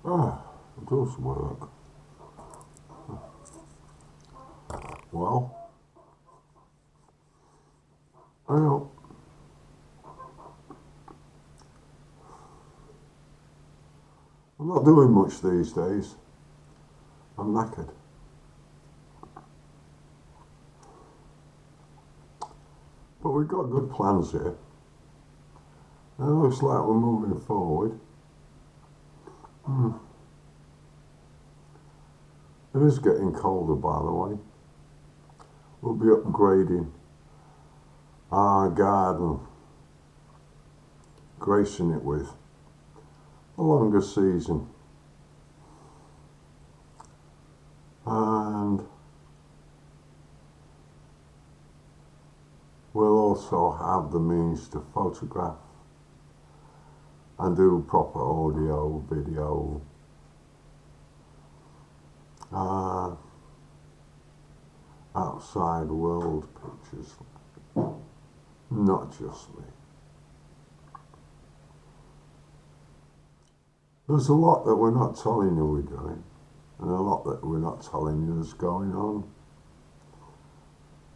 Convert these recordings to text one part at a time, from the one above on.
Ah, it does work. Well, well, I'm not doing much these days. I'm knackered. But we've got good plans here. And it looks like we're moving forward. It is getting colder, by the way. We'll be upgrading our garden, gracing it with a longer season. And we'll also have the means to photograph and do proper audio, video, outside world pictures, not just me. There's a lot that we're not telling you we're doing, and a lot that we're not telling you is going on.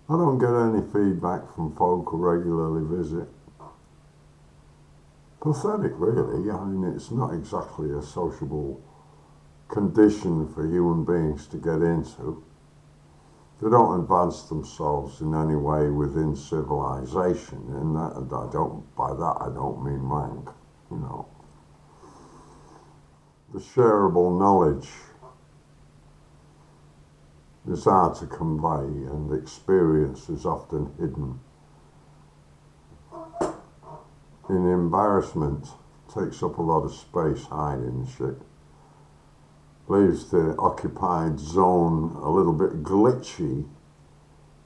I don't get any feedback from folk who regularly visit. Pathetic, really. I mean, it's not exactly a sociable condition for human beings to get into. They don't advance themselves in any way within civilization, and by that I don't mean rank, you know. The shareable knowledge is hard to convey, and experience is often hidden. In embarrassment, takes up a lot of space hiding shit. Leaves the occupied zone a little bit glitchy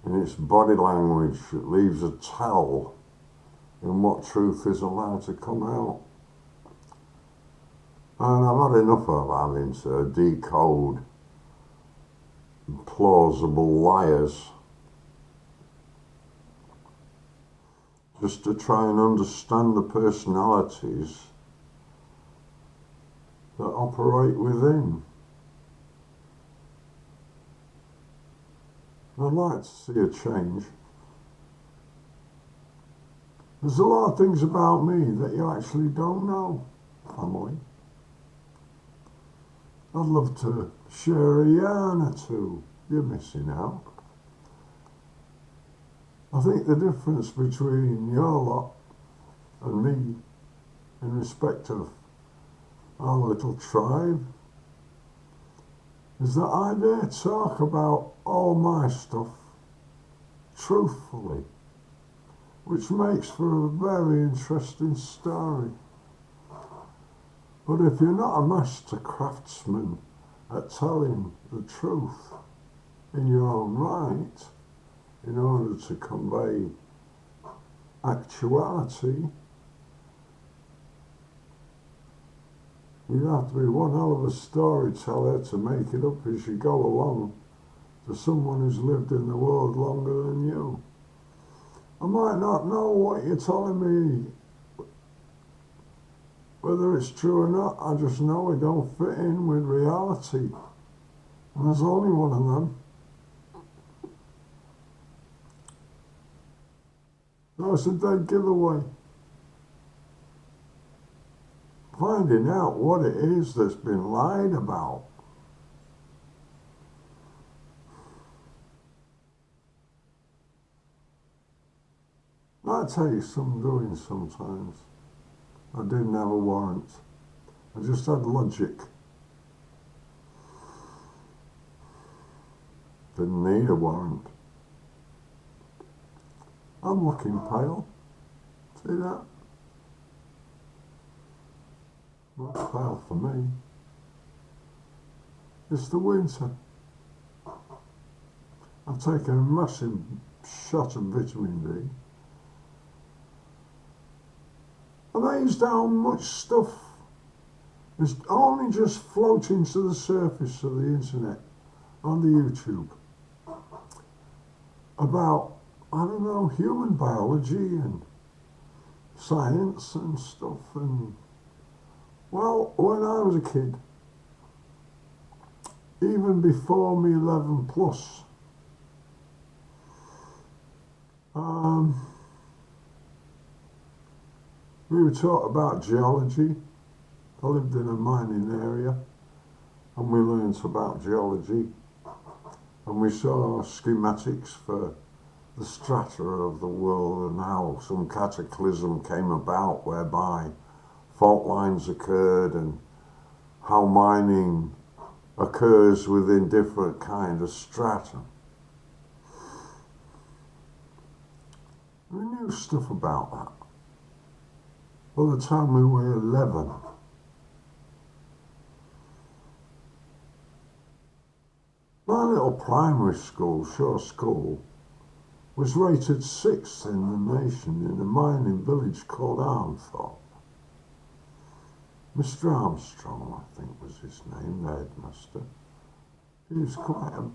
in its body language. It leaves a tell in what truth is allowed to come out. And I've had enough of having to decode plausible liars just to try and understand the personalities that operate within. I'd like to see a change. There's a lot of things about me that you actually don't know, family. I'd love to share a yarn or two. You're missing out. I think the difference between your lot and me in respect of our little tribe is that I dare talk about all my stuff truthfully, which makes for a very interesting story. But if you're not a master craftsman at telling the truth in your own right, in order to convey actuality, you'd have to be one hell of a storyteller to make it up as you go along to someone who's lived in the world longer than you. I might not know what you're telling me, whether it's true or not. I just know it don't fit in with reality. And there's only one of them. So it's a dead giveaway. Finding out what it is that's been lied about. That takes some doing sometimes. I didn't have a warrant. I just had logic. Didn't need a warrant. I'm looking pale. See that? Not pale for me. It's the winter. I've taken a massive shot of vitamin D. Amazed how much stuff is only just floating to the surface of the internet on the YouTube about, I don't know, human biology and science and stuff. And well, when I was a kid, even before me 11 plus. We were taught about geology. I lived in a mining area and we learned about geology and we saw schematics for the strata of the world and how some cataclysm came about whereby fault lines occurred and how mining occurs within different kind of strata. We knew stuff about that. By the time we were 11, my little primary school, Shore School, was rated 6th in the nation in a mining village called Armthorpe. Mr. Armstrong, I think was his name, the headmaster. He was quite a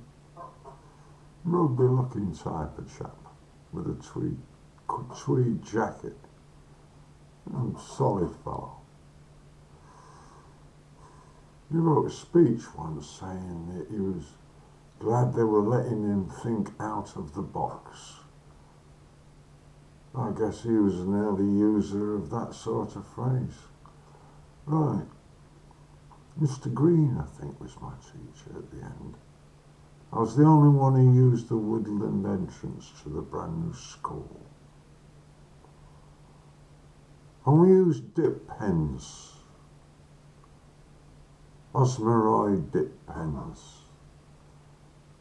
rugby-looking type of chap with a tweed jacket. Solid fellow. He wrote a speech once saying that he was glad they were letting him think out of the box. I guess he was an early user of that sort of phrase. Right. Mr. Green, I think, was my teacher at the end. I was the only one who used the woodland entrance to the brand new school. And we used dip pens. Osmeroid dip pens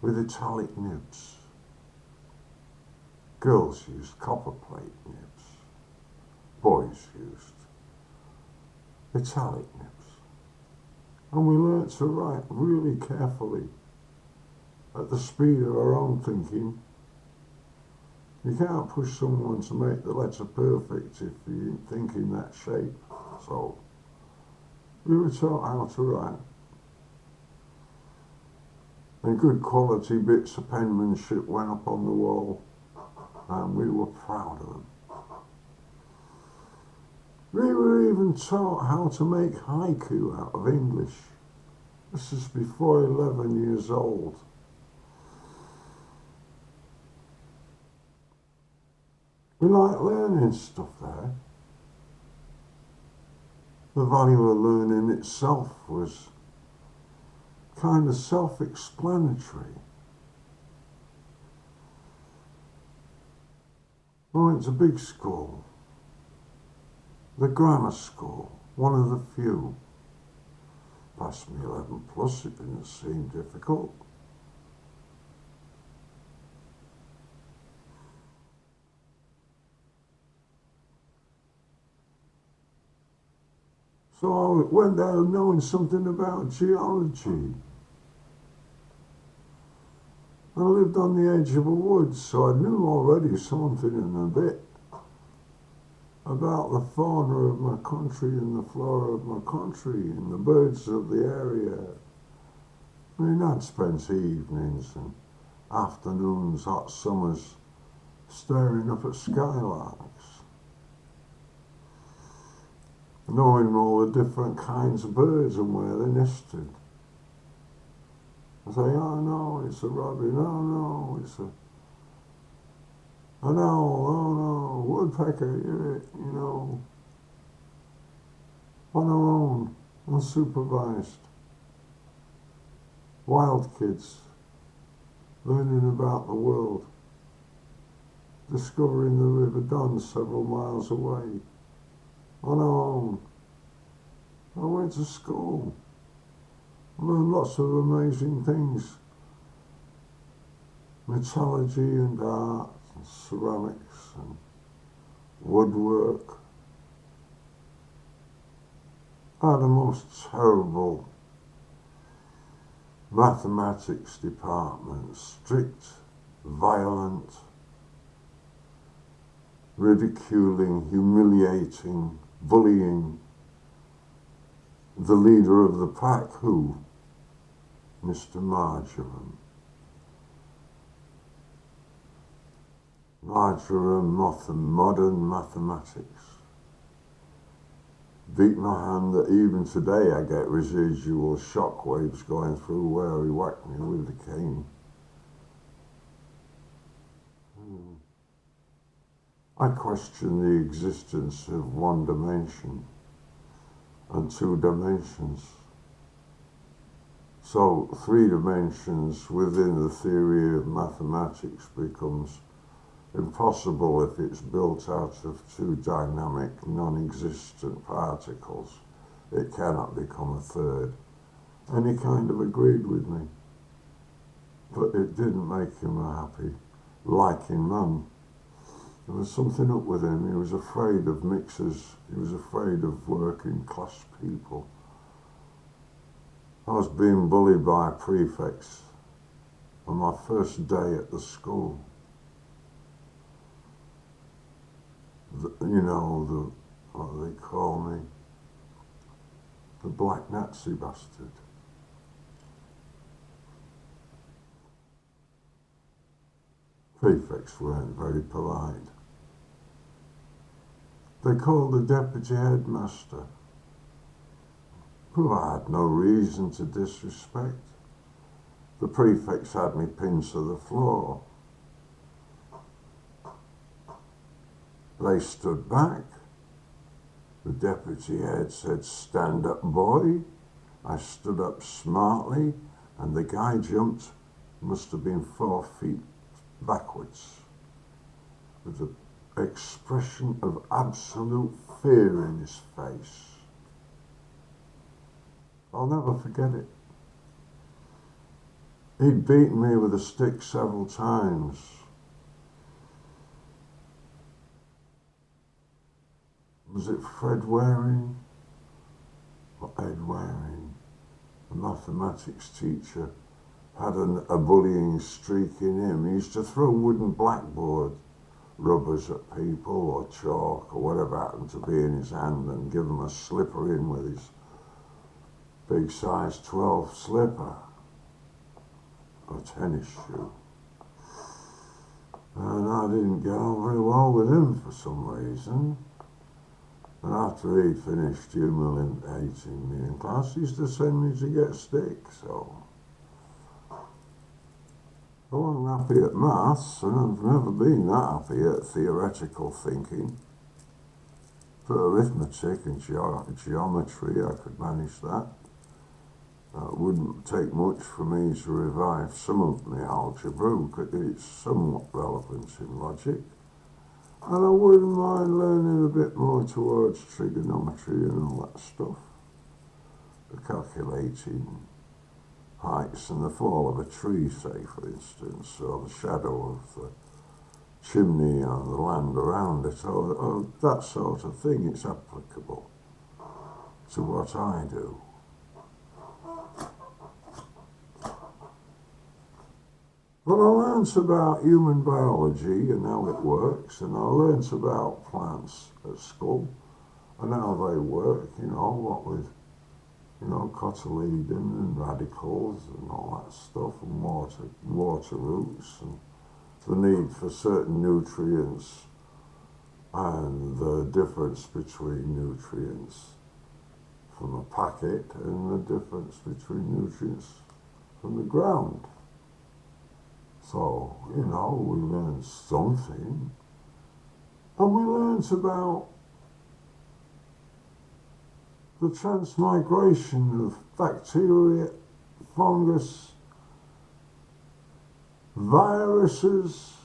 with italic nibs. Girls used copperplate nibs. Boys used italic nibs. And we learnt to write really carefully at the speed of our own thinking. You can't push someone to make the letter perfect if you think in that shape. So we were taught how to write. And good quality bits of penmanship went up on the wall and we were proud of them. We were even taught how to make haiku out of English. This is before 11 years old. We like learning stuff there. The value of learning itself was kind of self-explanatory. I went to big school, the grammar school, one of the few. Passed me 11 plus, it didn't seem difficult. So I went down knowing something about geology. I lived on the edge of a wood, so I knew already something in a bit about the fauna of my country and the flora of my country and the birds of the area. I mean, I'd spent evenings and afternoons, hot summers, staring up at skylarks, knowing all the different kinds of birds and where they nested. I say, oh no, it's a robin, oh no, it's an owl, oh no, woodpecker, you know, on our own, unsupervised. Wild kids, learning about the world, discovering the River Don several miles away, on our own. I went to school. Learned lots of amazing things. Metallurgy and art and ceramics and woodwork. I had the most terrible mathematics department, strict, violent, ridiculing, humiliating, bullying the leader of the pack, who? Mr. Marjoram. Marjoram, modern mathematics. beat my hand that even today I get residual shock waves going through where he whacked me with the cane. I question the existence of one dimension and two dimensions. So 3 dimensions within the theory of mathematics becomes impossible if it's built out of 2 dynamic, non-existent particles. It cannot become a third. And he kind of agreed with me. But it didn't make him a happy, liking man. There was something up with him. He was afraid of mixers. He was afraid of working class people. I was being bullied by prefects on my first day at the school. What do they call me? The black Nazi bastard. Prefects weren't very polite. They called the deputy headmaster, who I had no reason to disrespect. The prefects had me pinned to the floor. They stood back. The deputy head said, "Stand up, boy." I stood up smartly, and the guy jumped, must have been 4 feet backwards, with an expression of absolute fear in his face. I'll never forget it. He'd beaten me with a stick several times. Was it Fred Waring or Ed Waring? The mathematics teacher had a bullying streak in him. He used to throw wooden blackboard rubbers at people or chalk or whatever happened to be in his hand and give them a slipper in with his big size 12 slipper or tennis shoe. And I didn't get on very well with him for some reason. And after he'd finished humiliating me in class, he used to send me to get stick, so I wasn't happy at maths, and I've never been that happy at theoretical thinking. But arithmetic and geometry, I could manage that. It wouldn't take much for me to revive some of my algebra, because it's somewhat relevant in logic. And I wouldn't mind learning a bit more towards trigonometry and all that stuff. The calculating heights and the fall of a tree, say, for instance, or the shadow of the chimney on the land around it, or that sort of thing. It's applicable to what I do. But I learnt about human biology and how it works, and I learnt about plants at school and how they work, what with, cotyledon and radicals and all that stuff, and water roots, and the need for certain nutrients and the difference between nutrients from a packet and the difference between nutrients from the ground. So, we learned something. And we learned about the transmigration of bacteria, fungus, viruses.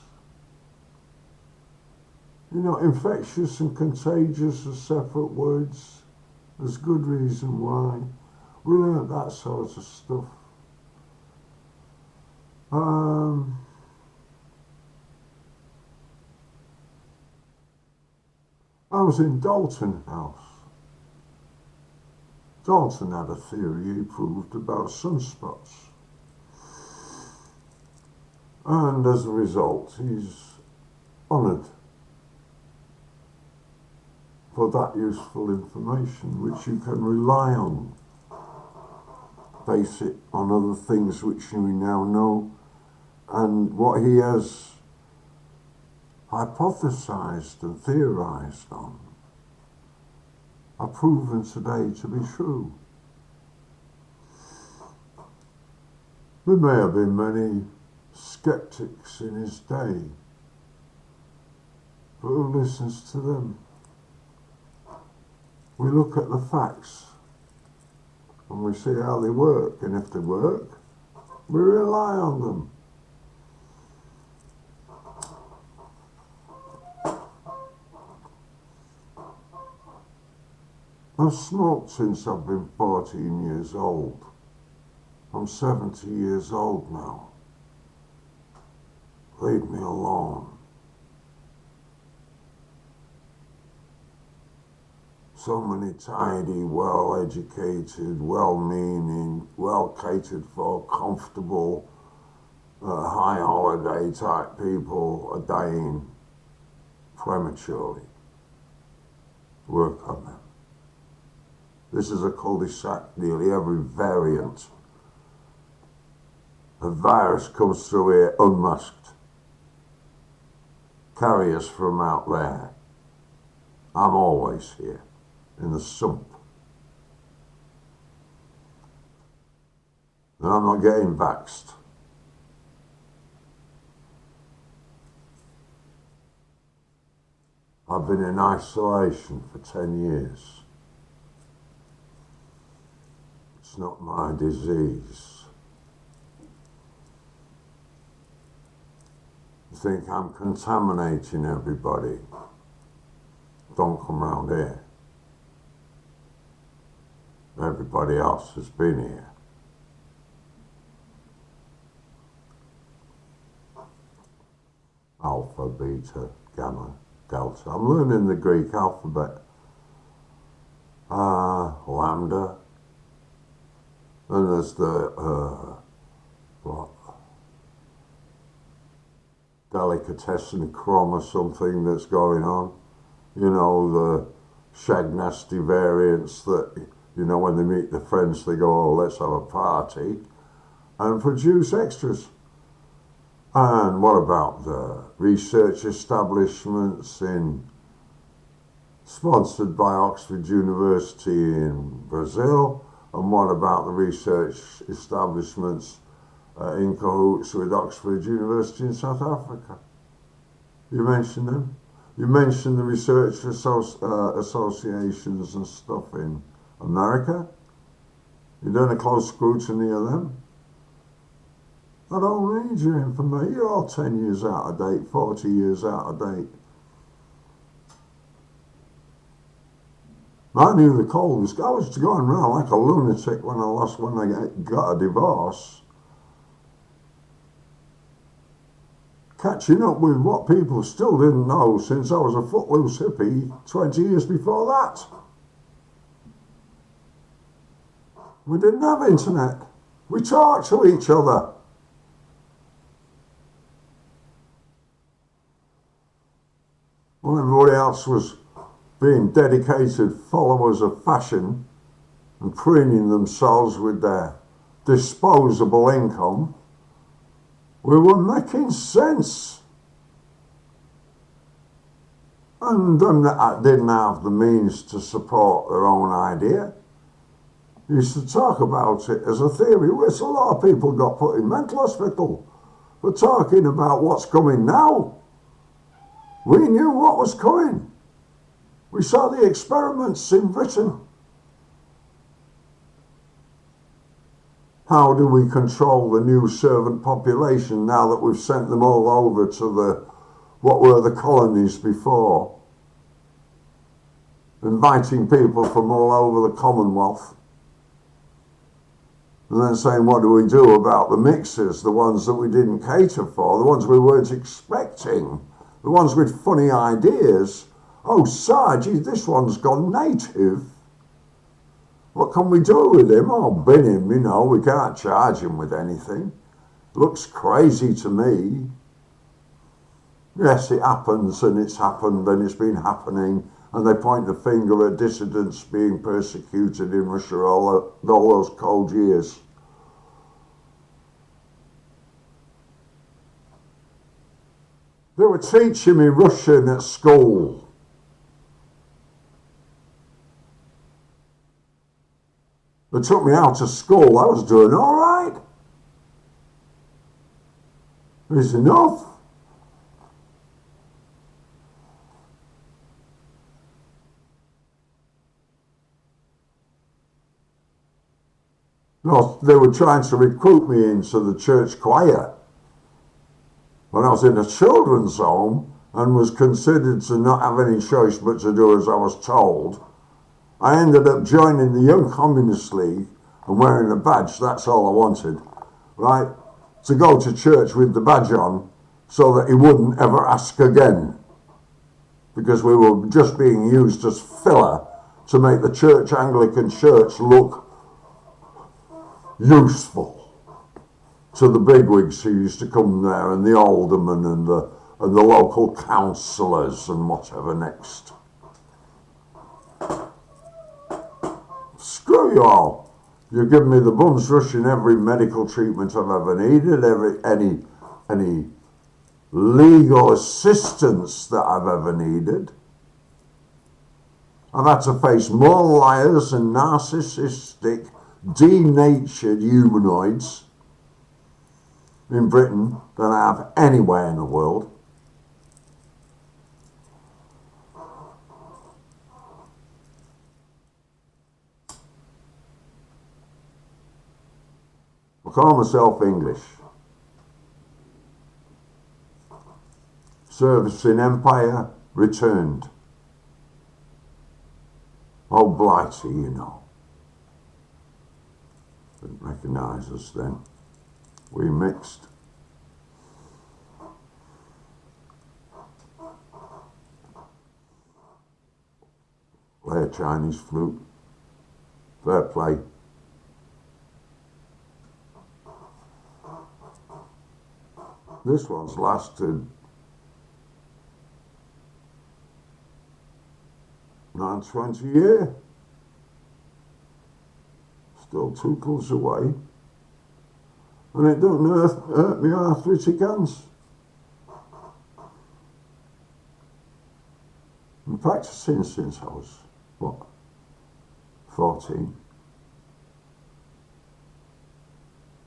Infectious and contagious are separate words. There's good reason why. We learned that sort of stuff. I was in Dalton House. Dalton had a theory he proved about sunspots. And as a result, he's honoured for that useful information, which you can rely on. Base it on other things which you now know, and what he has hypothesized and theorized on. are proven today to be true. There may have been many skeptics in his day, but who listens to them? We look at the facts and we see how they work, and if they work, we rely on them. I've smoked since I've been 14 years old. I'm 70 years old now. Leave me alone. So many tidy, well-educated, well-meaning, well-catered for, comfortable, high holiday type people are dying prematurely. Work on them. This is a cul-de-sac. Nearly every variant of virus comes through here unmasked. Carriers from out there. I'm always here, in the sump. And I'm not getting vaxxed. I've been in isolation for 10 years. It's not my disease. You think I'm contaminating everybody? Don't come round here. Everybody else has been here. Alpha, beta, gamma, delta. I'm learning the Greek alphabet. Lambda. And there's the, delicatessen crumb or something that's going on. You know, the shag nasty variants that, you know, when they meet their friends, they go, oh, let's have a party and produce extras. And what about the research establishments sponsored by Oxford University in Brazil? And what about the research establishments in cahoots with Oxford University in South Africa? You mentioned them. You mentioned the research associations and stuff in America. You've done a close scrutiny of them. I don't need your information. You're all 10 years out of date, 40 years out of date. I knew the coldest. I was going around like a lunatic when I got a divorce. Catching up with what people still didn't know since I was a footloose hippie 20 years before that. We didn't have internet. We talked to each other. Well, everybody else was being dedicated followers of fashion and preening themselves with their disposable income. We were making sense. And them that didn't have the means to support their own idea used to talk about it as a theory, which a lot of people got put in mental hospital for talking about what's coming now. We knew what was coming. We saw the experiments in Britain. How do we control the new servant population now that we've sent them all over to what were the colonies before? Inviting people from all over the Commonwealth. And then saying, what do we do about the mixers, the ones that we didn't cater for, the ones we weren't expecting, the ones with funny ideas? Oh, Sarge, this one's gone native. What can we do with him? Oh, bin him, you know, we can't charge him with anything. Looks crazy to me. Yes, it happens, and it's happened, and it's been happening, and they point the finger at dissidents being persecuted in Russia all those cold years. They were teaching me Russian at school. They took me out of school. I was doing all right. It's enough. No, they were trying to recruit me into the church choir when I was in a children's home and was considered to not have any choice but to do as I was told. I ended up joining the Young Communist League and wearing a badge. That's all I wanted, right? To go to church with the badge on so that he wouldn't ever ask again, because we were just being used as filler to make the Church Anglican Church look useful to the bigwigs who used to come there, and the aldermen and the local councillors and whatever next. Screw you all. You've given me the bums rush in every medical treatment I've ever needed, any legal assistance that I've ever needed. I've had to face more liars and narcissistic, denatured humanoids in Britain than I have anywhere in the world. I call myself English. Service in Empire returned. Oh, Blighty, you know. Didn't recognise us then. We mixed. Play a Chinese flute. Fair play. This one's lasted 20 years. Still 2 close away. And it don't hurt me arthritic hands. I'm practicing since I was, 14.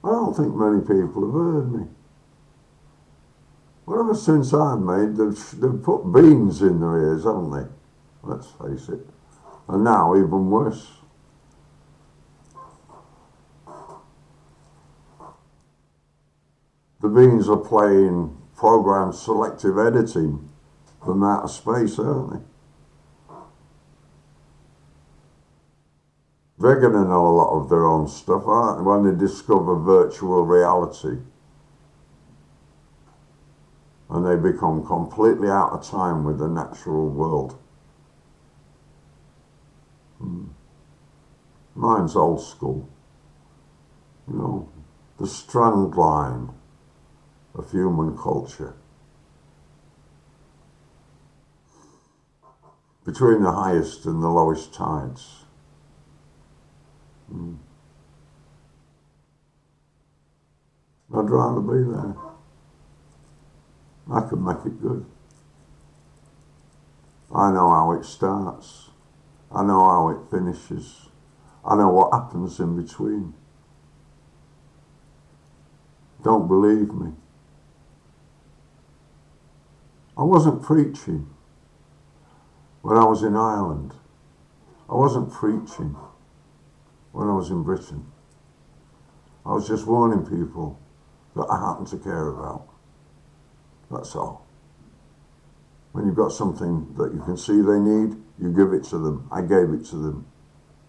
I don't think many people have heard me. Well, ever since I'm made, they've put beans in their ears, haven't they? Let's face it. And now even worse. The beans are playing program selective editing from outer space, aren't they? They're going to know a lot of their own stuff, aren't they, when they discover virtual reality. And they become completely out of time with the natural world. Mine's old school. You know, the strand line of human culture. Between the highest and the lowest tides. I'd rather be there. I could make it good. I know how it starts. I know how it finishes. I know what happens in between. Don't believe me. I wasn't preaching when I was in Ireland. I wasn't preaching when I was in Britain. I was just warning people that I happen to care about. That's all. When you've got something that you can see they need, you give it to them. I gave it to them.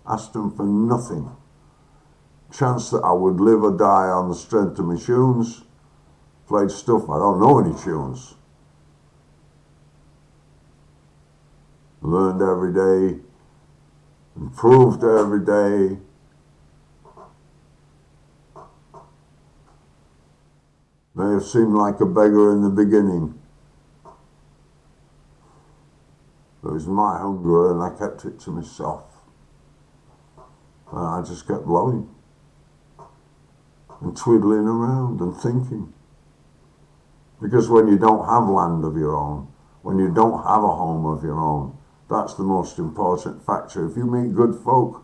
Asked them for nothing. Chance that I would live or die on the strength of my tunes. Played stuff, I don't know any tunes. Learned every day. Improved every day. May have seemed like a beggar in the beginning. It was my hunger and I kept it to myself. And I just kept blowing and twiddling around and thinking. Because when you don't have land of your own, when you don't have a home of your own, that's the most important factor. If you meet good folk,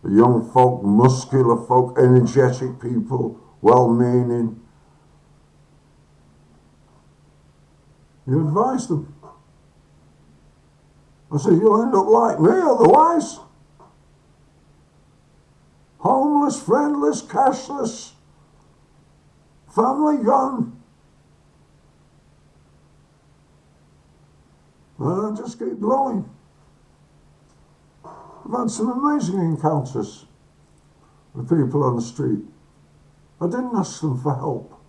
The young folk, muscular folk, energetic people, well-meaning. You advise them. I said, you'll end up like me otherwise. Homeless, friendless, cashless, family gone. And I just keep blowing. I've had some amazing encounters with people on the street. I didn't ask them for help.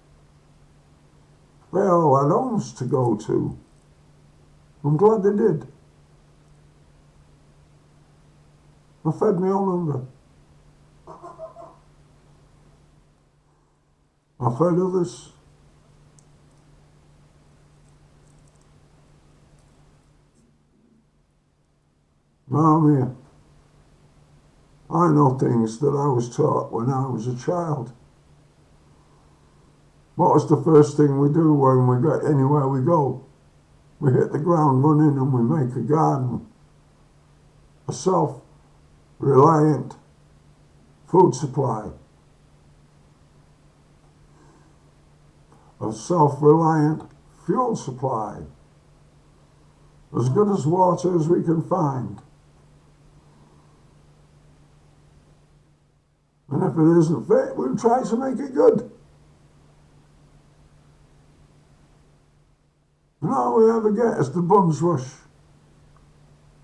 They all had homes to go to. I'm glad they did. I fed my own hunger. I fed others. Now I'm here. I know things that I was taught when I was a child. What was the first thing we do when we get anywhere we go? We hit the ground running and we make a garden. A self-reliant food supply. A self-reliant fuel supply. As good as water as we can find. And if it isn't fit, we'll try to make it good. And all we ever get is the bums rush.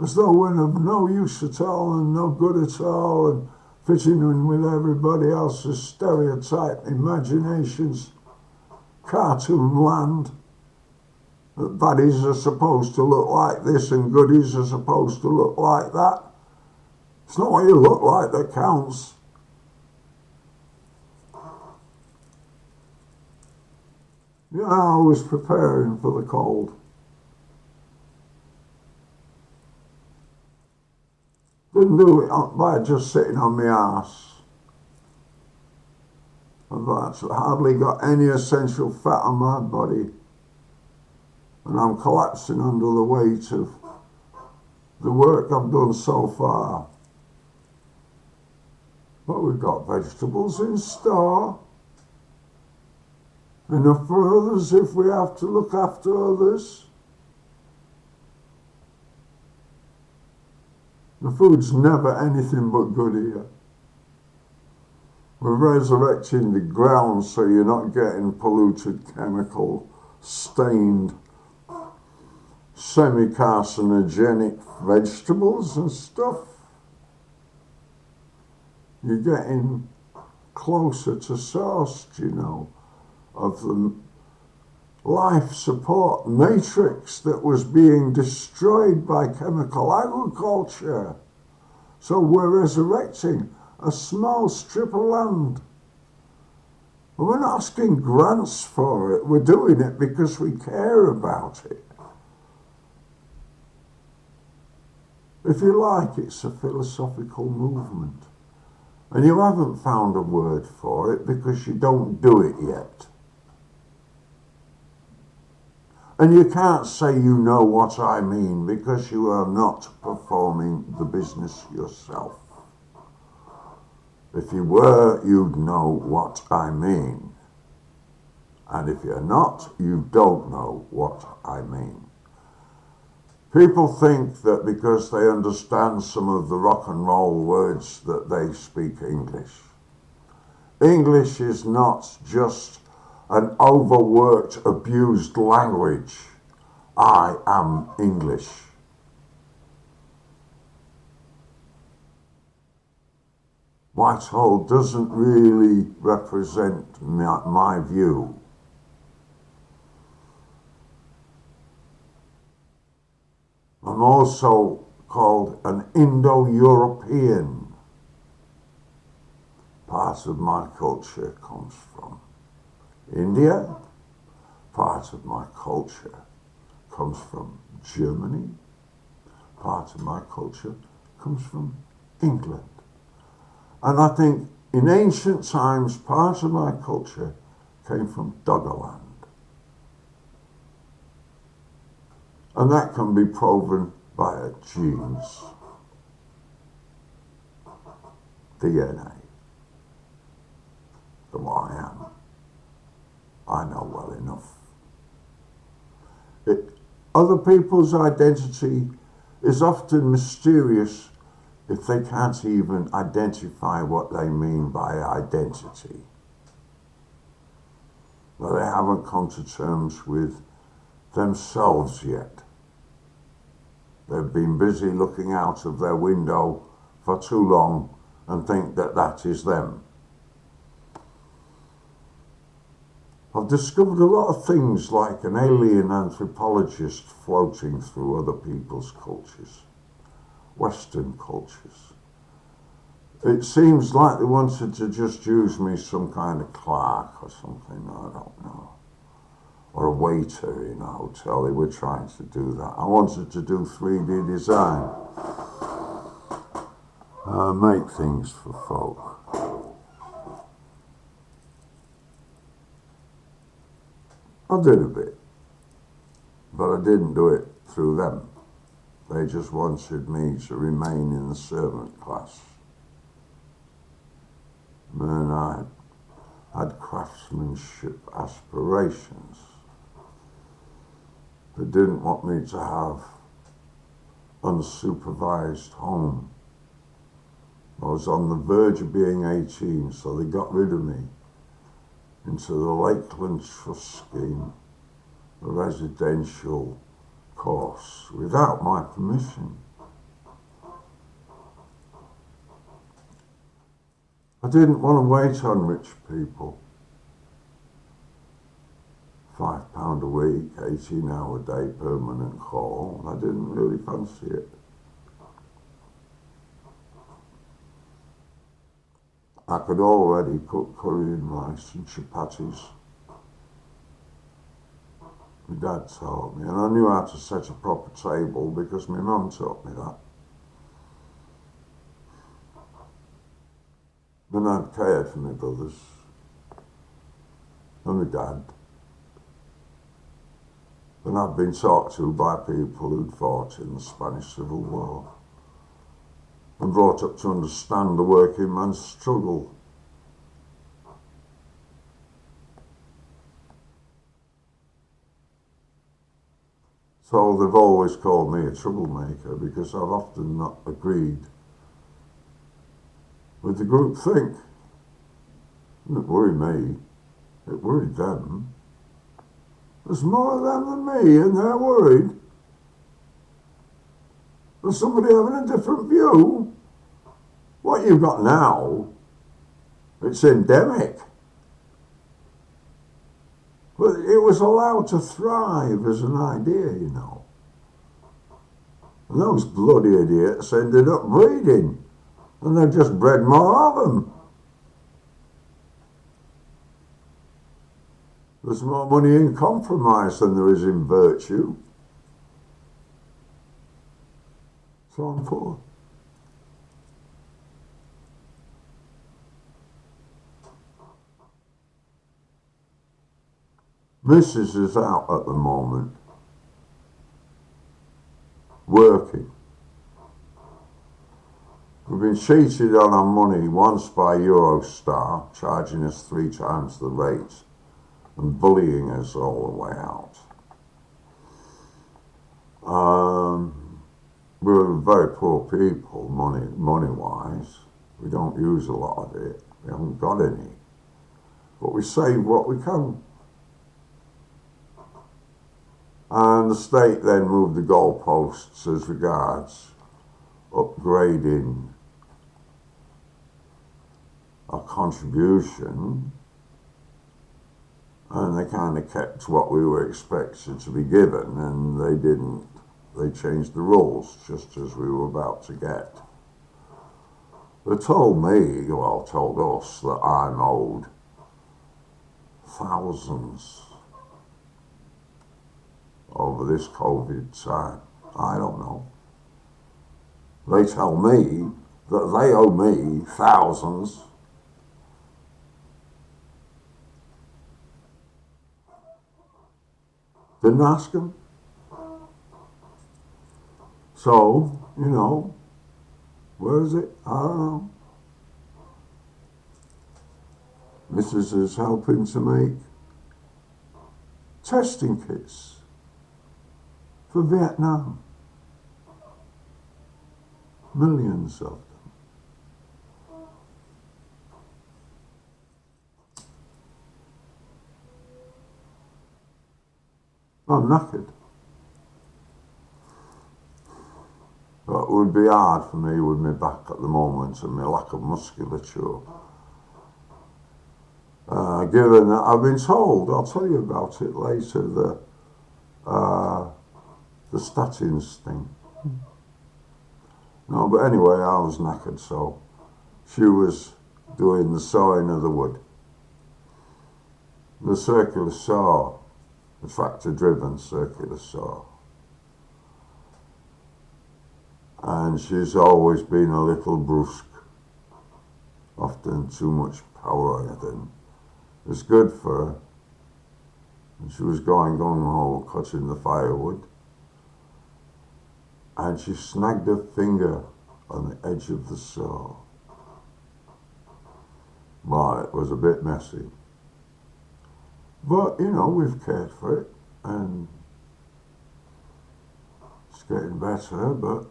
As though we're of no use at all and no good at all and fitting in with everybody else's stereotype imaginations. Cartoon land. That baddies are supposed to look like this and goodies are supposed to look like that. It's not what you look like that counts. Yeah, I was preparing for the cold. Didn't do it by just sitting on my arse. I've hardly got any essential fat on my body. And I'm collapsing under the weight of the work I've done so far. But we've got vegetables in store. Enough for others if we have to look after others. The food's never anything but good here. We're resurrecting the ground so you're not getting polluted, chemical, stained, semi-carcinogenic vegetables and stuff. You're getting closer to source, you know, of the life support matrix that was being destroyed by chemical agriculture. So we're resurrecting a small strip of land. And we're not asking grants for it, we're doing it because we care about it. If you like, it's a philosophical movement. And you haven't found a word for it because you don't do it yet. And you can't say you know what I mean because you are not performing the business yourself. If you were, you'd know what I mean. And if you're not, you don't know what I mean. People think that because they understand some of the rock and roll words that they speak English. English is not just an overworked, abused language. I am English. Whitehall doesn't really represent my view. I'm also called an Indo-European. Part of my culture comes from India. Part of my culture comes from Germany. Part of my culture comes from England. And I think in ancient times, part of my culture came from Doggerland. And that can be proven by genes. DNA of what I am. I know well enough. Other people's identity is often mysterious if they can't even identify what they mean by identity. Well, they haven't come to terms with themselves yet. They've been busy looking out of their window for too long and think that that is them. I've discovered a lot of things like an alien anthropologist floating through other people's cultures, Western cultures. It seems like they wanted to just use me some kind of clerk or something, I don't know. Or a waiter in a hotel, they were trying to do that. I wanted to do 3D design. Make things for folk. I did a bit, but I didn't do it through them. They just wanted me to remain in the servant class. And I had craftsmanship aspirations. They didn't want me to have unsupervised home. I was on the verge of being 18, so they got rid of me into the Lakeland Trust Scheme, a residential course, without my permission. I didn't want to wait on rich people. £5 a week, 18-hour day permanent call. I didn't really fancy it. I could already cook curry and rice and chapatis. My dad taught me, and I knew how to set a proper table because my mum taught me that. And I'd cared for my brothers and my dad. And I'd been talked to by people who'd fought in the Spanish Civil War and brought up to understand the working man's struggle. So they've always called me a troublemaker because I've often not agreed with the group think. It didn't worry me, it worried them. There's more of them than me and they're worried. There's somebody having a different view. What you've got now, it's endemic. But it was allowed to thrive as an idea, you know. And those bloody idiots ended up breeding. And they've just bred more of them. There's more money in compromise than there is in virtue. So I'm poor. Mrs. is out at the moment, working. We've been cheated on our money once by Eurostar, charging us 3 times the rate and bullying us all the way out. We're very poor people, money-wise. We don't use a lot of it. We haven't got any. But we save what we can. And the state then moved the goalposts as regards upgrading our contribution, and they kind of kept what we were expected to be given, and they didn't. They changed the rules just as we were about to get. They told us that I'm owed thousands over this COVID time. I don't know. They tell me that they owe me thousands. Didn't ask them. So, you know, where is it? I don't know. Missus is helping to make testing kits for Vietnam. Millions of them. I'm knackered. But it would be hard for me with my back at the moment and my lack of musculature. Given that I've been told, I'll tell you about it later, the statins thing. No, but anyway, I was knackered, so she was doing the sawing of the wood. The circular saw, the tractor-driven circular saw. And she's always been a little brusque, often too much power, I think. It's good for her. And she was going gung-ho, cutting the firewood. And she snagged her finger on the edge of the saw. Well, it was a bit messy. But, you know, we've cared for it, and it's getting better, but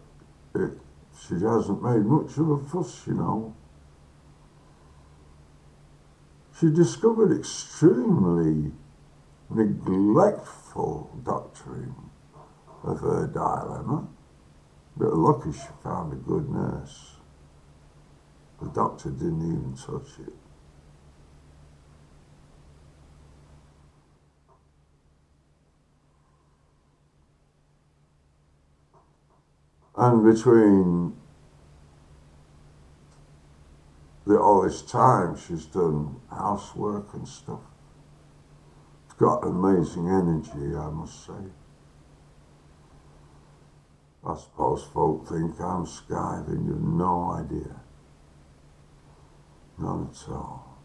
she hasn't made much of a fuss, you know. She discovered extremely neglectful doctoring of her dilemma. But lucky she found a good nurse. The doctor didn't even touch it. And between all this time, she's done housework and stuff. She's got amazing energy, I must say. I suppose folk think I'm skiving, you've no idea. None at all.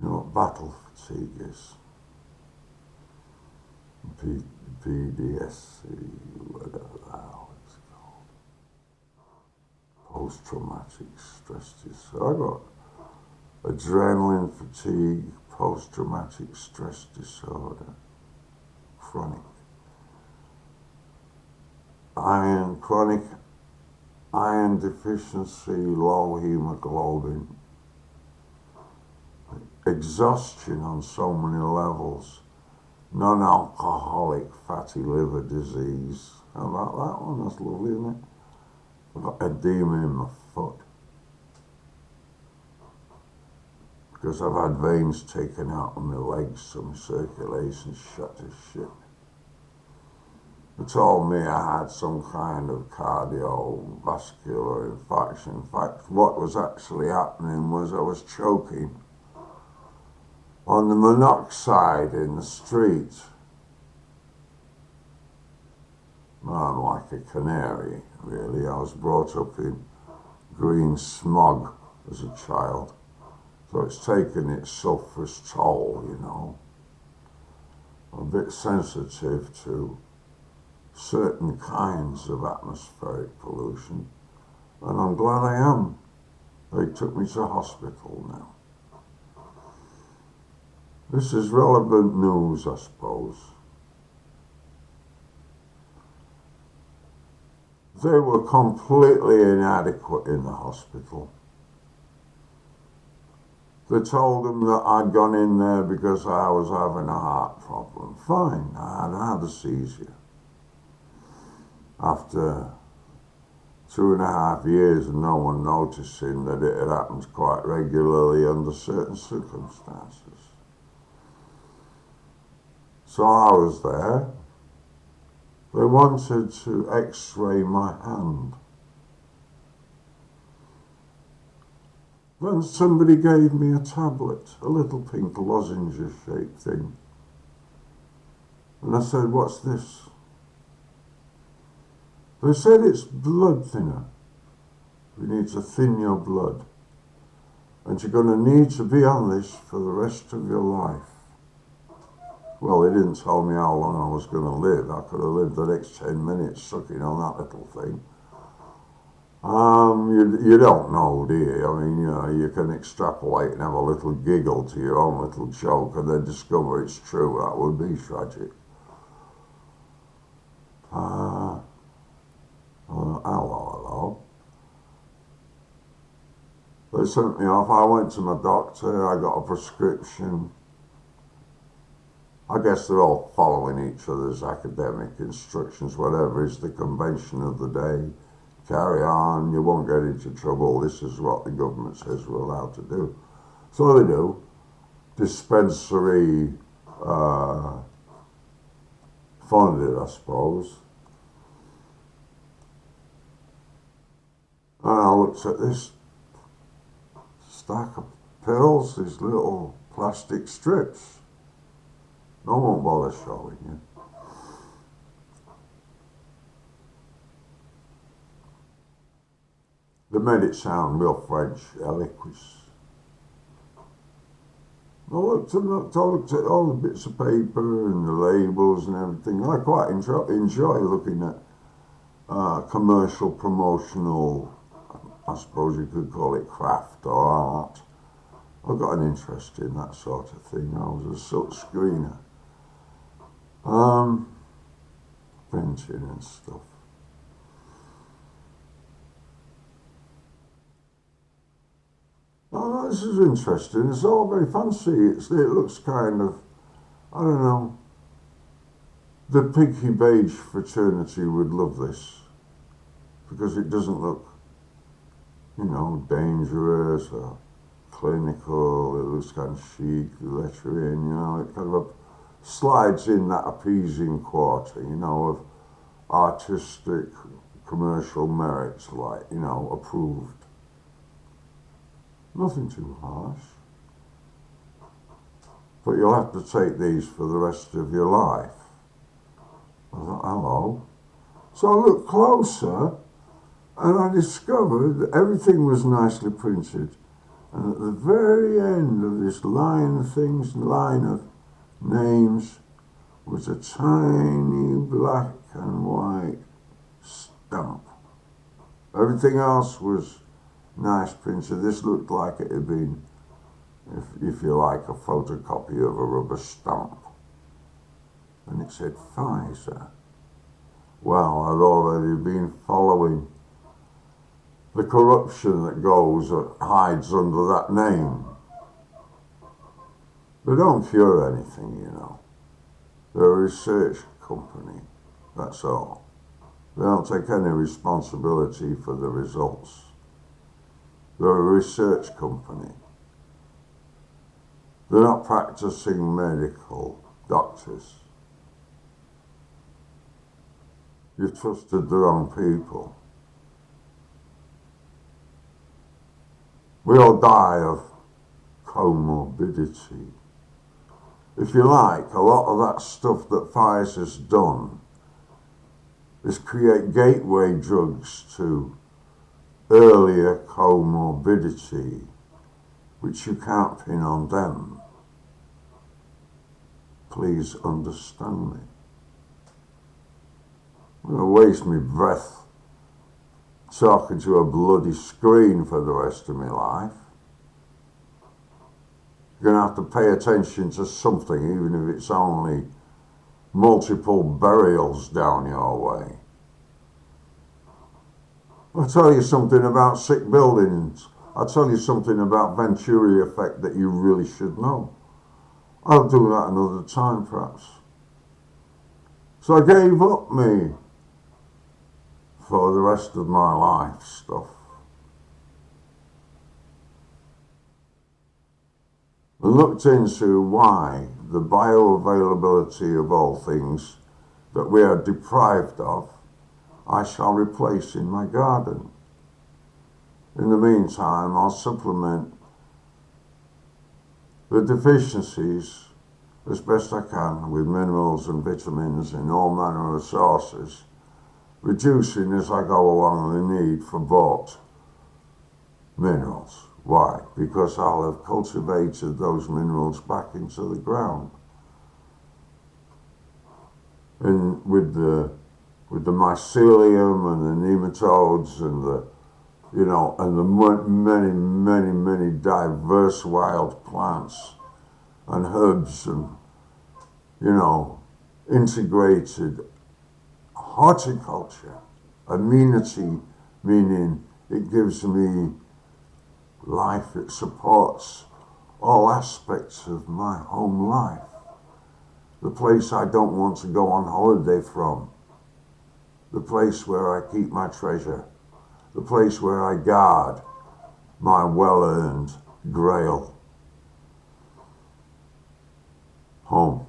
You know what battle fatigue is? PDSC, whatever the hell it's called. Post-traumatic stress disorder. I got adrenaline fatigue, post-traumatic stress disorder, chronic iron deficiency, low hemoglobin, exhaustion on so many levels, non-alcoholic fatty liver disease. How about that one? That's lovely, isn't it? I've got edema in my foot because I've had veins taken out of my legs, so my circulation's shut as shit. They told me I had some kind of cardiovascular infarction. In fact, what was actually happening was I was choking on the monoxide in the street. I'm like a canary, really. I was brought up in green smog as a child, so it's taken its sulphurous toll, you know. I'm a bit sensitive to certain kinds of atmospheric pollution, and I'm glad I am. They took me to hospital now. This is relevant news, I suppose. They were completely inadequate in the hospital. They told them that I'd gone in there because I was having a heart problem. Fine, I had a seizure. After 2.5 years of no one noticing that it had happened quite regularly under certain circumstances. So I was there. They wanted to x-ray my hand. Then somebody gave me a tablet, a little pink lozenge-shaped thing. And I said, "What's this?" They said it's blood thinner. We need to thin your blood. And you're going to need to be on this for the rest of your life. Well, they didn't tell me how long I was going to live. I could have lived the next 10 minutes sucking on that little thing. You don't know, do you? I mean, you know, you can extrapolate and have a little giggle to your own little joke and then discover it's true. That would be tragic. Hello. They sent me off. I went to my doctor. I got a prescription. I guess they're all following each other's academic instructions. Whatever is the convention of the day. Carry on. You won't get into trouble. This is what the government says we're allowed to do. So they do. Dispensary funded, I suppose. And I looked at this stack of pills, these little plastic strips. No one bother showing you. They made it sound real French, eloquence. I looked at all the bits of paper and the labels and everything. I quite enjoy looking at commercial, promotional, I suppose you could call it craft or art. I've got an interest in that sort of thing. I was a silk screener. Printing and stuff. Oh, this is interesting. It's all very fancy. It looks kind of, I don't know. The Pinky Beige fraternity would love this because it doesn't look, you know, dangerous or clinical. It looks kind of chic, lettering, you know. It kind of slides in that appeasing quarter, you know, of artistic, commercial merits, like, you know, approved. Nothing too harsh. But you'll have to take these for the rest of your life. I thought, hello. So I looked closer and I discovered that everything was nicely printed. And at the very end of this line of names, was a tiny black and white stamp. Everything else was nice printed. This looked like it had been, if you like, a photocopy of a rubber stamp. And it said Pfizer. Well, I'd already been following the corruption that hides under that name. They don't cure anything, you know. They're a research company, that's all. They don't take any responsibility for the results. They're a research company. They're not practicing medical doctors. You've trusted the wrong people. We all die of comorbidity. If you like, a lot of that stuff that Pfizer's done is create gateway drugs to earlier comorbidity, which you can't pin on them. Please understand me. I'm going to waste my breath talking to a bloody screen for the rest of my life. You're going to have to pay attention to something, even if it's only multiple burials down your way. I'll tell you something about sick buildings. I'll tell you something about Venturi effect that you really should know. I'll do that another time, perhaps. So I gave up me for the rest of my life stuff. And looked into why the bioavailability of all things that we are deprived of, I shall replace in my garden. In the meantime, I'll supplement the deficiencies as best I can with minerals and vitamins in all manner of sources, reducing as I go along the need for bought minerals. Why? Because I'll have cultivated those minerals back into the ground. And with the mycelium and the nematodes and the you know, and the many, many, many diverse wild plants and herbs and, you know, integrated horticulture, amenity, meaning it gives me life, it supports all aspects of my home life. The place I don't want to go on holiday from. The place where I keep my treasure. The place where I guard my well-earned grail. Home.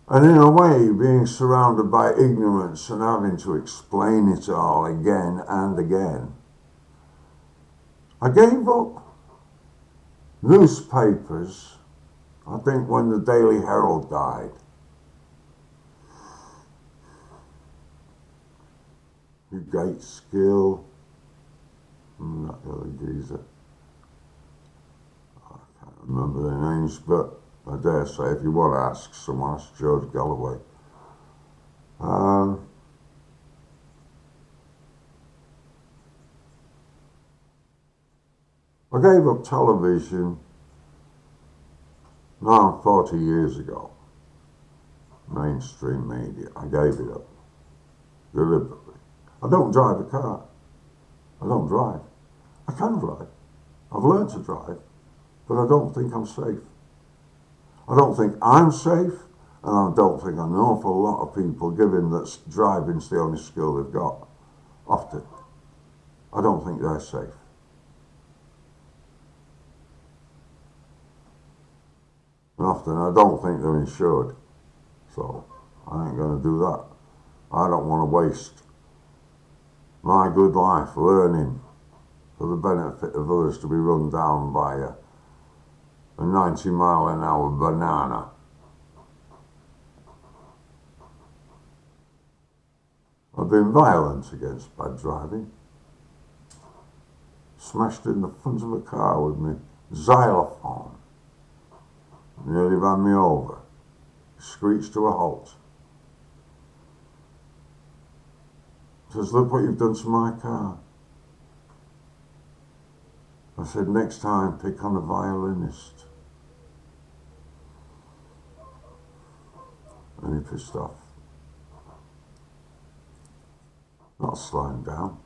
And in a way, being surrounded by ignorance and having to explain it all again and again, I gave up newspapers, I think when the Daily Herald died. You Gateskill, that other geezer. I can't remember their names, but I dare say if you want to ask someone, ask George Galloway. I gave up television now 40 years ago. Mainstream media, I gave it up deliberately. I don't drive a car. I don't drive. I can drive. I've learned to drive, but I don't think I'm safe. I don't think I'm safe, and I don't think an awful lot of people, given that driving's the only skill they've got, often, I don't think they're safe. And often I don't think they're insured. So I ain't going to do that. I don't want to waste my good life learning for the benefit of others to be run down by a 90-mile-an-hour banana. I've been violent against bad driving. Smashed in the front of a car with me xylophone. Nearly ran me over. Screeched to a halt. Says, look what you've done to my car. I said, next time pick on a violinist. And he pissed off. Not slowing down.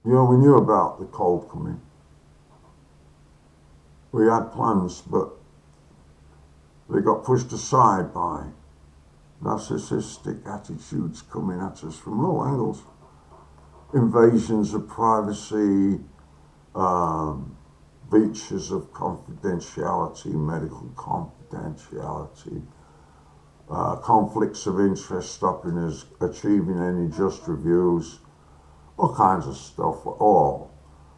You know, we knew about the cold coming. We had plans, but they got pushed aside by narcissistic attitudes coming at us from all angles. Invasions of privacy, breaches of confidentiality, medical confidentiality, conflicts of interest stopping us achieving any just reviews, all kinds of stuff. All.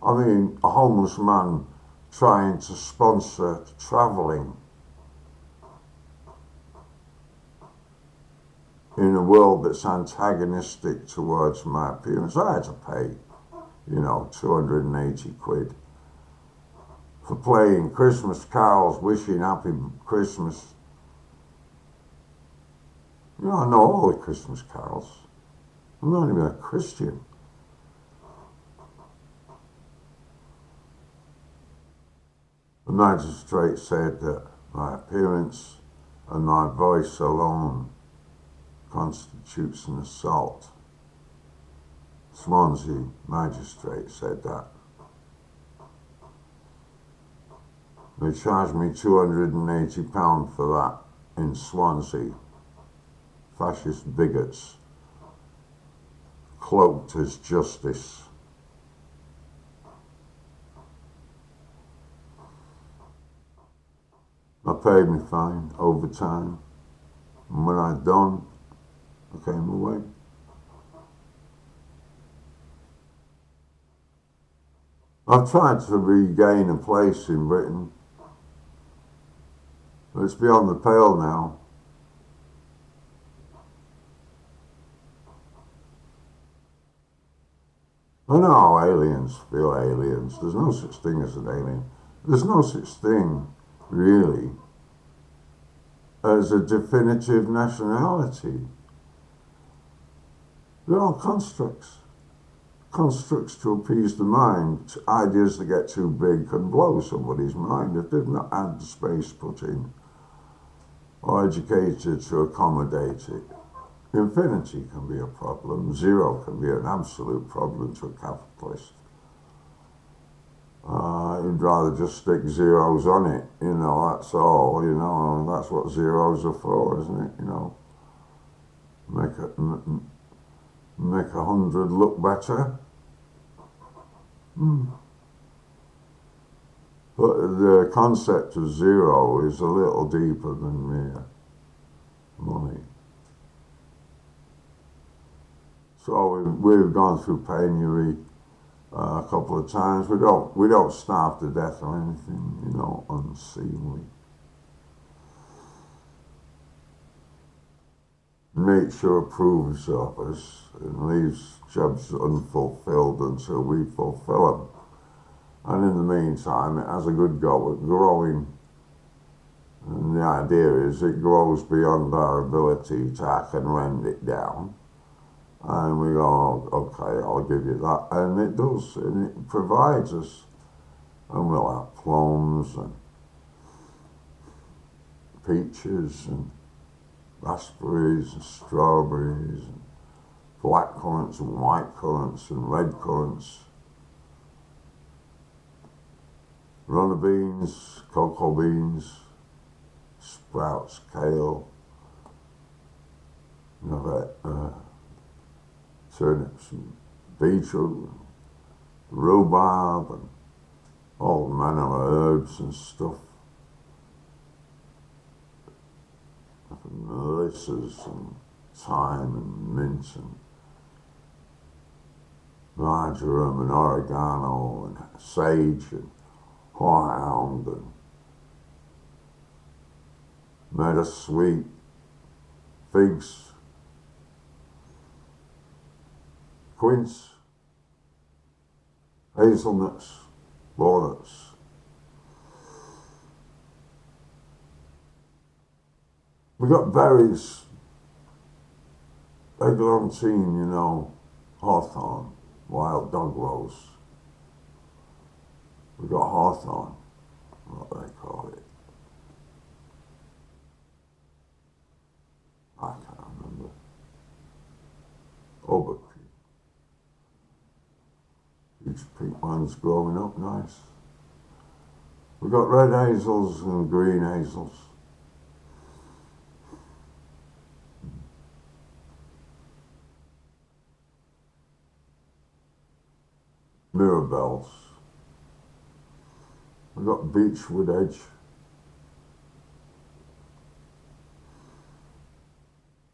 I mean, a homeless man trying to sponsor travelling in a world that's antagonistic towards my appearance. I had to pay, 280 quid for playing Christmas carols, wishing happy Christmas. I know all the Christmas carols. I'm not even a Christian. The magistrate said that my appearance and my voice alone constitutes an assault. Swansea magistrate said that. They charged me £280 for that in Swansea. Fascist bigots cloaked as justice. I paid my fine, overtime, and when I'd done, I came away. I've tried to regain a place in Britain, but it's beyond the pale now. I know how aliens feel aliens. There's no such thing as an alien. There's no such thing, really, as a definitive nationality. They're all constructs. Constructs to appease the mind. Ideas that get too big can blow somebody's mind if they've not had the space put in or educated to accommodate it. Infinity can be a problem. Zero can be an absolute problem to a capitalist. You'd rather just stick zeros on it, that's all, that's what zeros are for, isn't it, make 100 look better. But the concept of zero is a little deeper than mere money. So we've gone through penury a couple of times. We don't starve to death or anything, unseemly. Nature approves of us and leaves jobs unfulfilled until we fulfill them. And in the meantime, it has a good go at growing. And the idea is it grows beyond our ability to hack and rend it down. And we go, okay, I'll give you that. And it does, and it provides us. And we'll have plums and peaches and raspberries and strawberries and black currants and white currants and red currants, runner beans, cocoa beans, sprouts, kale, turnips and beetroot, rhubarb and all manner of herbs and stuff. Melisses and thyme and mint and marjoram and oregano and sage and horehound and meadow sweet, figs, quince, hazelnuts, walnuts. We got berries, eglantine, hawthorn, wild dog rose. We got hawthorn, what they call it. I can't remember. Oberkey. Huge pink ones growing up nice. We got red hazels and green hazels. Mirabelles. We've got beechwood edge.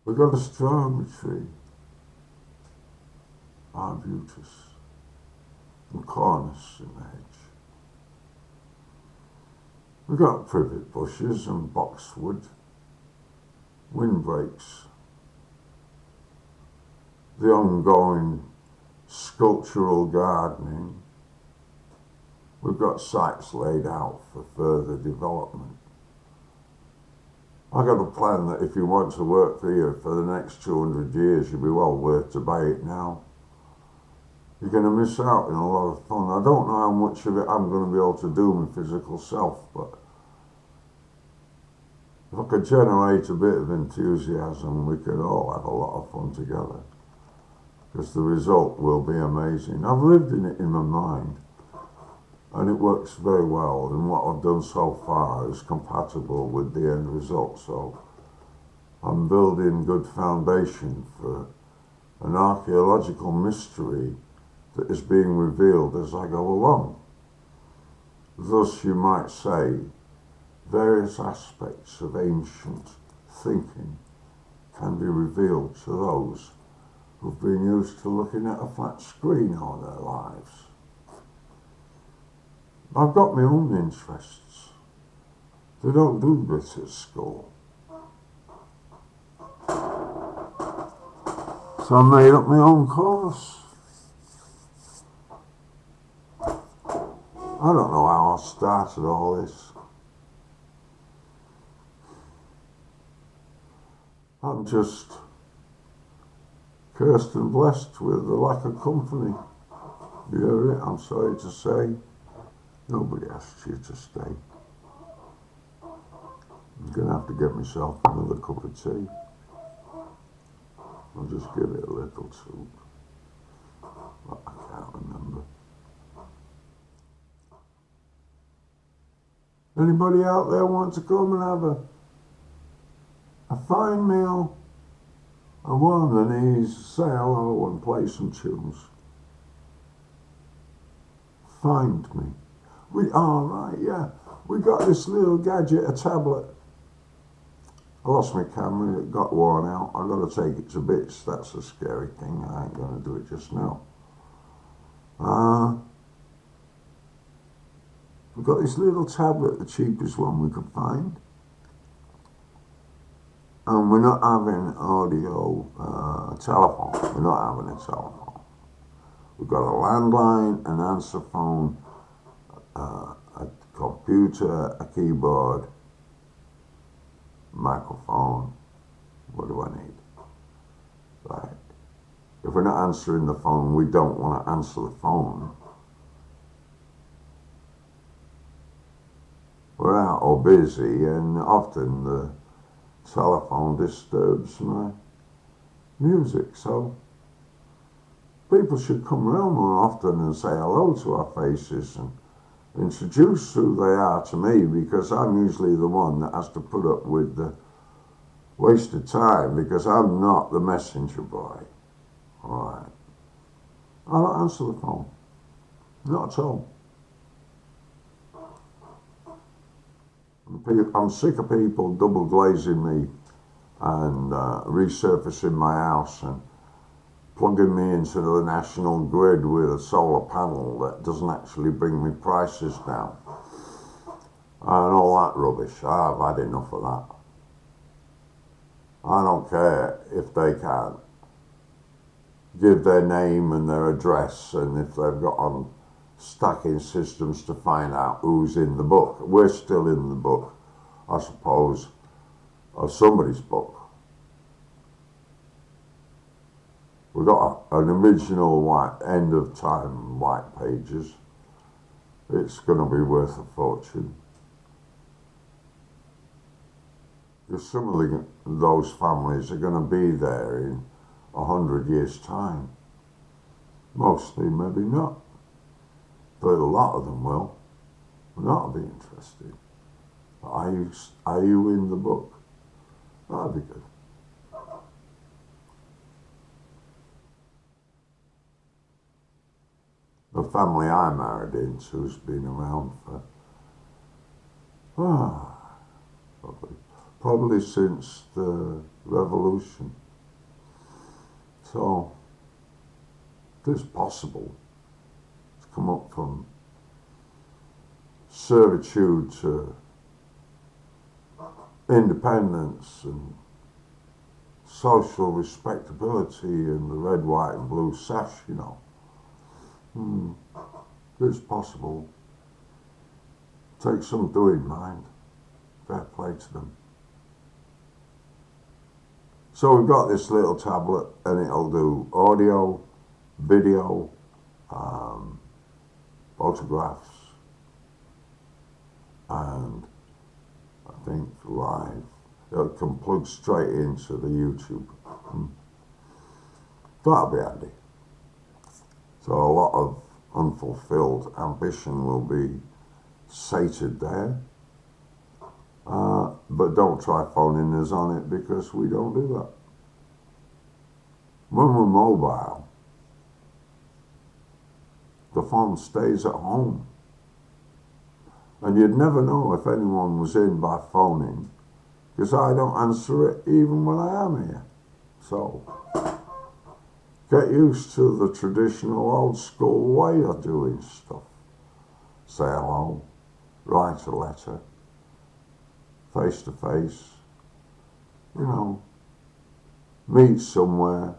We've got a strawberry tree, arbutus, and cornice in the hedge. We've got privet bushes and boxwood, windbreaks, the ongoing sculptural gardening. We've got sites laid out for further development. I got a plan that if you want to work here for the next 200 years, you'll be well worth to buy it now. You're going to miss out on a lot of fun. I don't know how much of it I'm going to be able to do my physical self, but if I could generate a bit of enthusiasm, we could all have a lot of fun together. Because the result will be amazing. I've lived in it in my mind, and it works very well, and what I've done so far is compatible with the end result, so I'm building good foundation for an archaeological mystery that is being revealed as I go along. Thus, you might say, various aspects of ancient thinking can be revealed to those who've been used to looking at a flat screen all their lives. I've got my own interests. They don't do this at school. So I made up my own course. I don't know how I started all this. I'm just cursed and blessed with the lack of company. You hear it? I'm sorry to say. Nobody asked you to stay. I'm going to have to get myself another cup of tea. I'll just give it a little soup. But I can't remember. Anybody out there want to come and have a fine meal, and warm the knees, say hello and play some tunes? Find me. Yeah. We got this little gadget, a tablet. I lost my camera, it got worn out. I got to take it to bits. That's a scary thing. I ain't going to do it just now. We've got this little tablet, the cheapest one we could find. And we're not having audio telephone. We're not having a telephone. We've got a landline, an answer phone, a computer, a keyboard, microphone. What do I need? Right. If we're not answering the phone, we don't want to answer the phone. We're out or busy, and often the telephone disturbs my music, so people should come around more often and say hello to our faces and introduce who they are to me, because I'm usually the one that has to put up with the wasted time, because I'm not the messenger boy. Alright. I don't answer the phone. Not at all. I'm sick of people double glazing me and resurfacing my house and plugging me into the national grid with a solar panel that doesn't actually bring me prices down and all that rubbish. I've had enough of that. I don't care if they can't give their name and their address, and if they've got on stacking systems to find out who's in the book. We're still in the book, I suppose, of somebody's book. We've got an original white end of time white pages. It's going to be worth a fortune. Because some of those families are going to be there in 100 years' time. Mostly, maybe not. But a lot of them will. That'll be interesting. Are you in the book? That'll be good. The family I married into has been around for probably since the revolution. So it's possible to come up from servitude to independence and social respectability and the red, white and blue sash, you know. It's possible. Takes some doing, mind. Fair play to them. So we've got this little tablet and it'll do audio, video, photographs, and I think live. It can plug straight into the YouTube. That'll be handy. So a lot of unfulfilled ambition will be sated there. But don't try phoning us on it, because we don't do that. When we're mobile, the phone stays at home. And you'd never know if anyone was in by phoning, because I don't answer it even when I am here. So get used to the traditional old school way of doing stuff. Say hello, write a letter, face to face, you know, meet somewhere.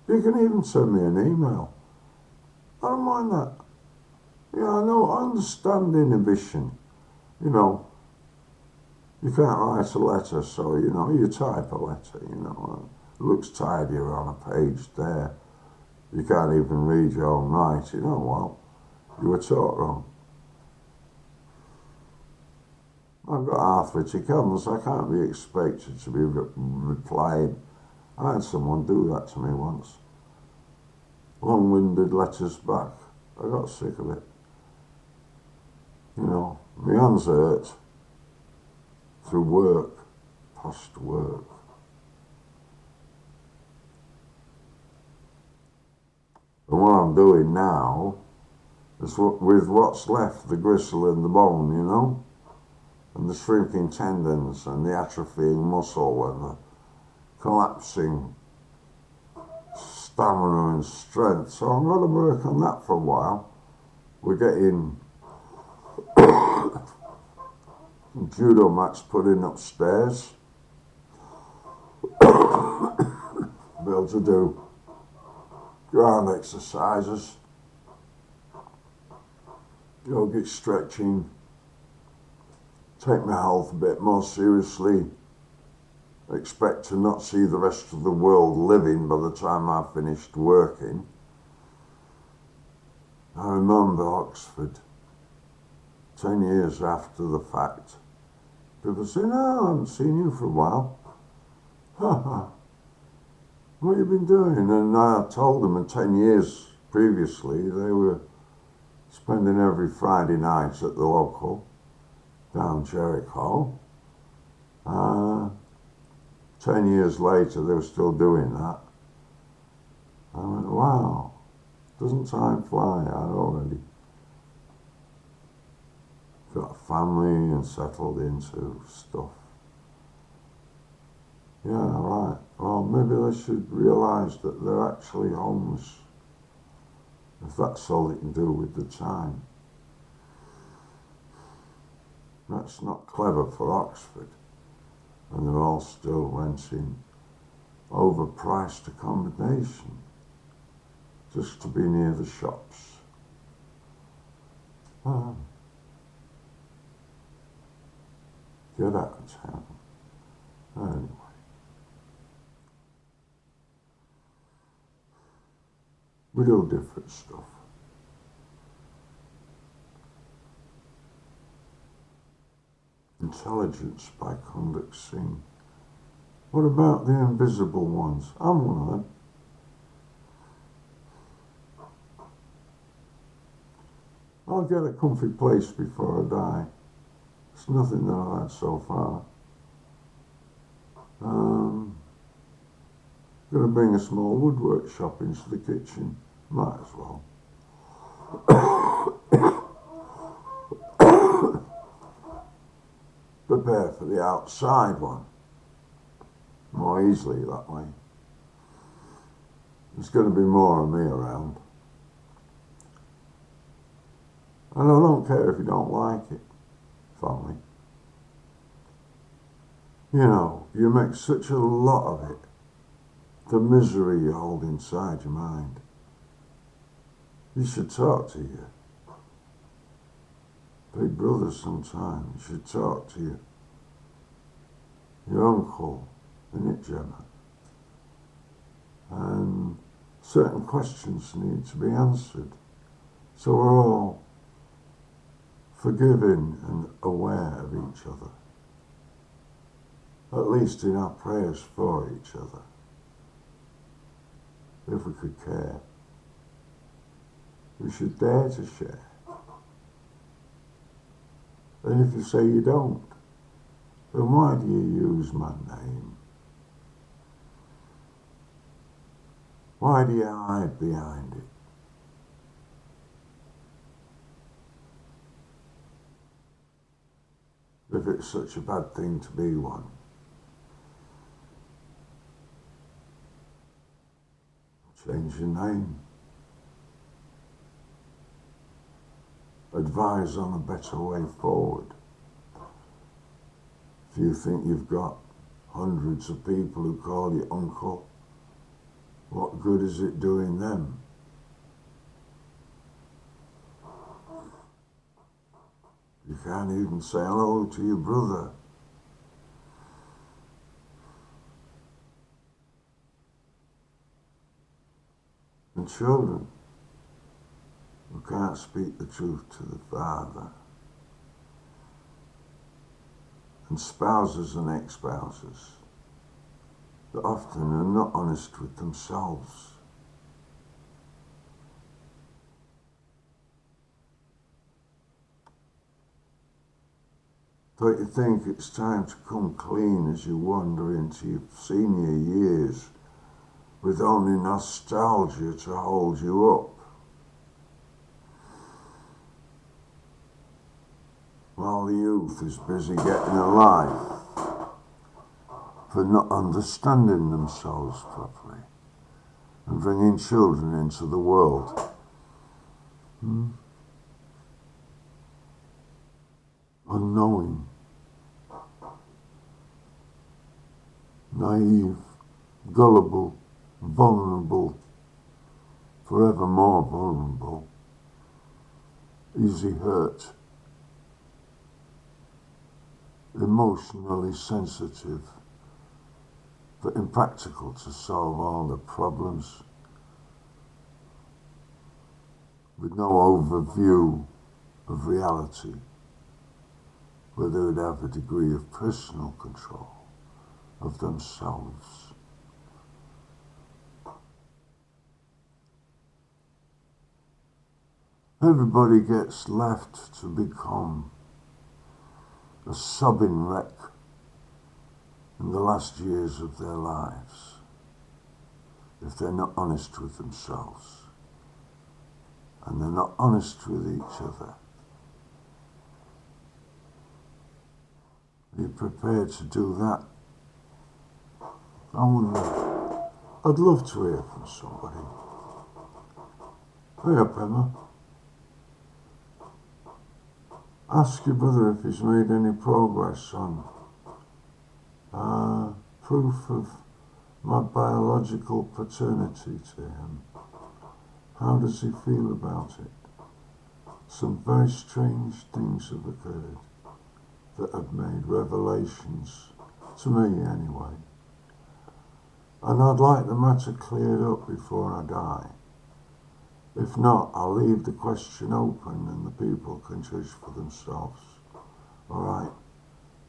You can even send me an email. I don't mind that. Yeah, I know, I understand inhibition. You know, you can't write a letter, so, you know, you type a letter, you know. It looks tidier on a page there. You can't even read your own writing. Oh, well, you were taught wrong. I've got arthritic hands. I can't be expected to be replying. I had someone do that to me once. Long-winded letters back. I got sick of it. You know, my hands hurt through work, past work. And what I'm doing now is with what's left, the gristle and the bone, you know, and the shrinking tendons and the atrophying muscle and the collapsing stamina and strength. So I'm going to work on that for a while. We're getting judo mats put in upstairs. Be able to do ground exercises, yogic stretching, take my health a bit more seriously, expect to not see the rest of the world living by the time I've finished working. I remember Oxford, 10 years after the fact. People say, no, I haven't seen you for a while. What have you been doing? And I told them in 10 years previously, they were spending every Friday night at the local, down Jericho. 10 years later, they were still doing that. I went, wow, doesn't time fly? I already got a family and settled into stuff. Yeah, right. Well, maybe they should realise that they're actually homeless, if that's all they can do with the time. That's not clever for Oxford, and they're all still renting overpriced accommodation just to be near the shops. Get out of town. Anyway. We do different stuff. Intelligence by conduct seen. What about the invisible ones? I'm one of them. I'll get a comfy place before I die. It's nothing that I've had so far. Going to bring a small woodwork shop into the kitchen. Might as well. Prepare for the outside one. More easily that way. There's going to be more of me around. And I don't care if you don't like it, family. You know, you make such a lot of it. The misery you hold inside your mind. You should talk to your big brother sometime. You should talk to your uncle, innit, Gemma? And certain questions need to be answered. So we're all forgiving and aware of each other. At least in our prayers for each other. If we could care, we should dare to share. And if you say you don't, then why do you use my name? Why do you hide behind it? If it's such a bad thing to be one. Change your name. Advise on a better way forward. If you think you've got hundreds of people who call you uncle, what good is it doing them? You can't even say hello to your brother. And children who can't speak the truth to the father. And spouses and ex-spouses that often are not honest with themselves. Don't you think it's time to come clean as you wander into your senior years with only nostalgia to hold you up? While the youth is busy getting a life for not understanding themselves properly and bringing children into the world. Unknowing, naive, gullible, vulnerable, forever more vulnerable, easy hurt, emotionally sensitive, but impractical to solve all the problems, with no overview of reality, where they would have a degree of personal control of themselves. Everybody gets left to become a sobbing wreck in the last years of their lives if they're not honest with themselves and they're not honest with each other. Are you prepared to do that? I wonder. I'd love to hear from somebody. Hey up, Emma. Ask your brother if he's made any progress on proof of my biological paternity to him. How does he feel about it? Some very strange things have occurred that have made revelations, to me anyway. And I'd like the matter cleared up before I die. If not, I'll leave the question open and the people can judge for themselves. All right,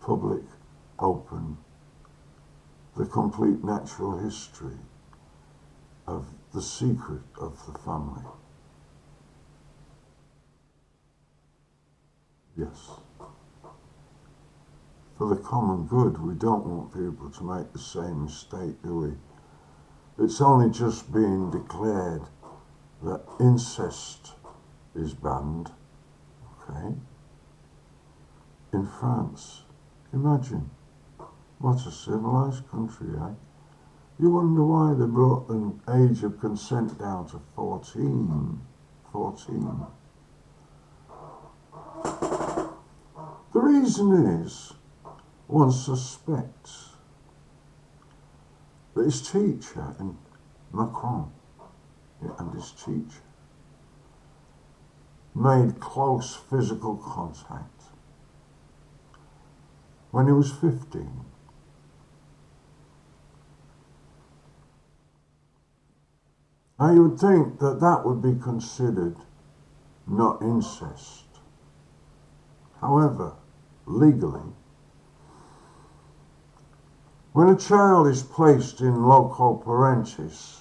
public, open, the complete natural history of the secret of the family. Yes. For the common good, we don't want people to make the same mistake, do we? It's only just being declared that incest is banned, okay, in France. Imagine, what a civilized country, eh? You wonder why they brought the age of consent down to 14. 14. The reason is, one suspects that his teacher, and Macron, and his teacher, made close physical contact when he was 15. Now you would think that that would be considered not incest. However, legally, when a child is placed in loco parentis,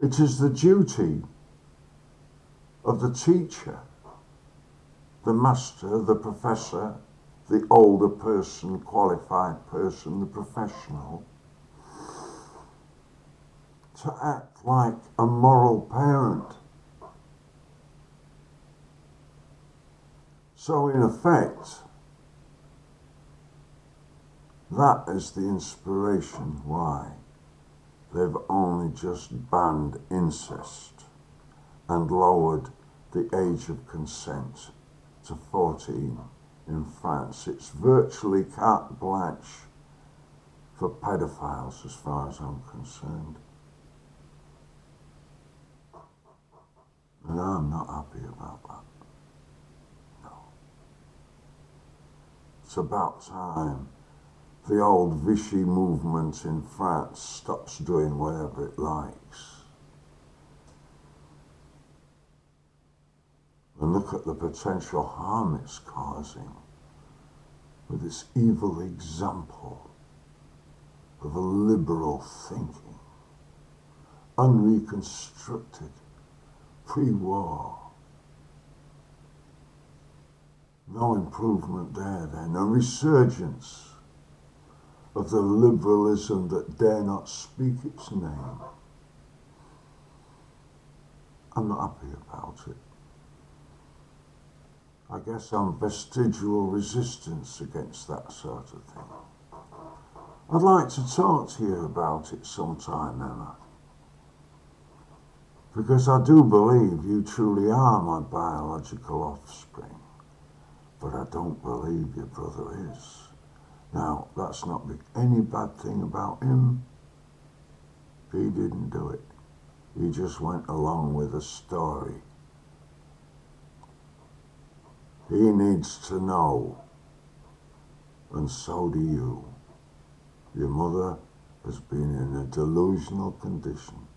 it is the duty of the teacher, the master, the professor, the older person, qualified person, the professional, to act like a moral parent. So in effect, that is the inspiration why they've only just banned incest and lowered the age of consent to 14 in France. It's virtually carte blanche for pedophiles as far as I'm concerned. And I'm not happy about that. No. It's about time the old Vichy movement in France stops doing whatever it likes. And look at the potential harm it's causing with its evil example of a liberal thinking, unreconstructed, pre-war. No improvement there then, a resurgence of the liberalism that dare not speak its name. I'm not happy about it. I guess I'm vestigial resistance against that sort of thing. I'd like to talk to you about it sometime, Emma, because I do believe you truly are my biological offspring, but I don't believe your brother is. Now, that's not any bad thing about him. He didn't do it. He just went along with the story. He needs to know, and so do you. Your mother has been in a delusional condition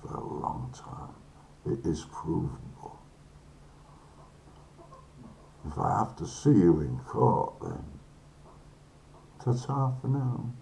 for a long time. It is provable. If I have to see you in court, then ta-ta for now.